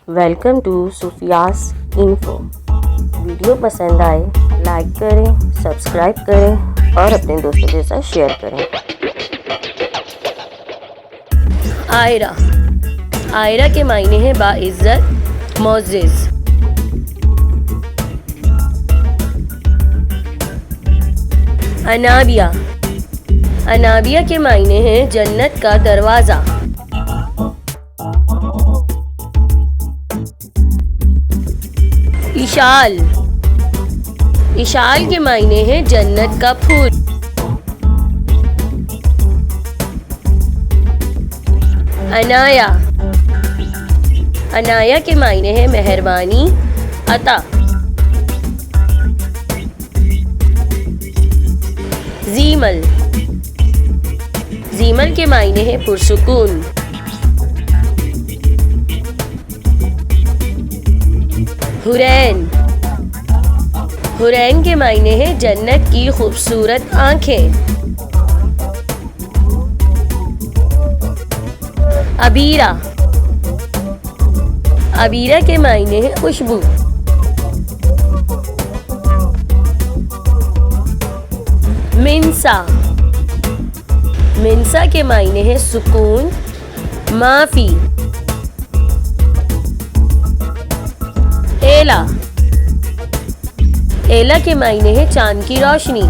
Welcome to Sufiya's info. Video पसंद आए like करें, सब्सक्राइब करें और अपने दोस्तों के साथ शेयर करें। आयरा। आयरा के मायने हैं बाइज्जत, मोअज़्ज़िज़। अनाबिया। अनाबिया के मायने हैं जन्नत का दरवाज़ा। इशाल। इशाल के मायने हैं जन्नत का फूल। अनाया। अनाया के मायने हैं मेहरबानी, अता। जीमल। जीमल के मायने हैं पुरसुकून। हुरैन। हुरैन के मायने हैं जन्नत की खूबसूरत आंखें। अबीरा। अबीरा के मायने हैं खुशबू। मिंसा। मिंसा के मायने हैं सुकून, माफी। एला। एला के मायने हैं चांद की रोशनी।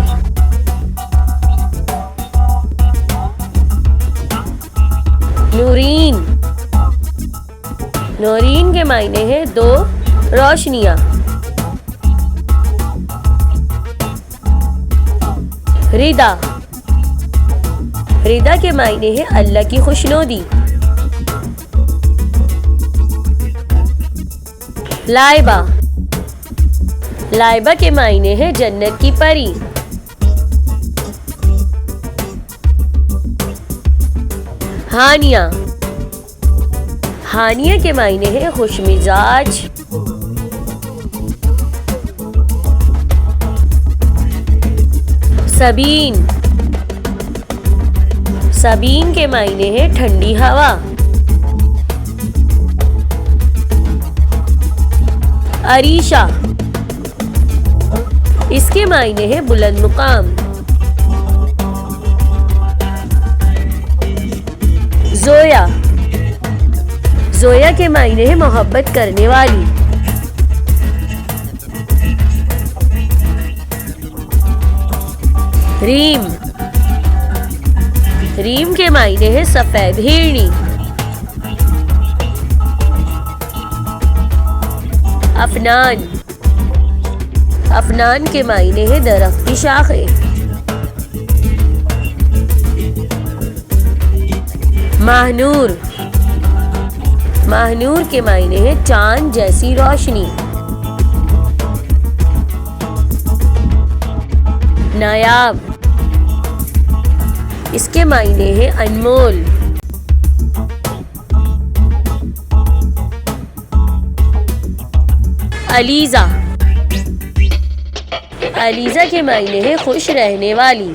नूरीन। नूरीन के मायने हैं दो रोशनियां। रिदा। रिदा के मायने हैं अल्लाह की खुशनुदी। लाइबा। लाइबा के मायने हैं जन्नत की परी। हानिया। हानिया के मायने हैं खुशमिजाज। सबीन। सबीन के मायने हैं ठंडी हवा। अरीशा। इसके मायने हैं बुलंद मुकाम। जोया। जोया के मायने हैं मोहब्बत करने वाली। रीम। रीम के मायने हैं सफेद हिरनी। अफनान। अफनान के मायने हैं दरख्त की शाखें। महनूर। महनूर के मायने हैं चांद जैसी रोशनी। नायाब। इसके मायने हैं अनमोल। अलीजा। अलीजा के मायने हैं खुश रहने वाली।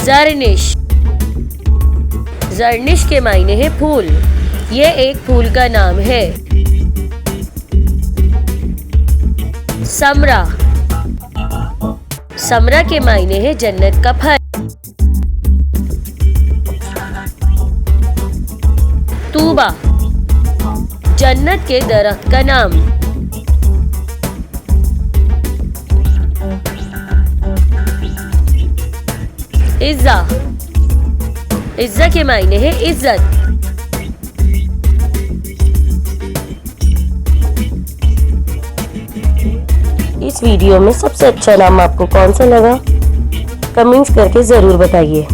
जर्निश। जर्निश के मायने हैं फूल। ये एक फूल का नाम है। समरा। समरा के मायने हैं जन्नत का फल। तूबा। जन्नत के दरख्त का नाम। इज्जा। इज्जा के मायने हैं इज्जत। इस वीडियो में सबसे अच्छा नाम आपको कौन सा लगा, कमेंट्स करके ज़रूर बताइए।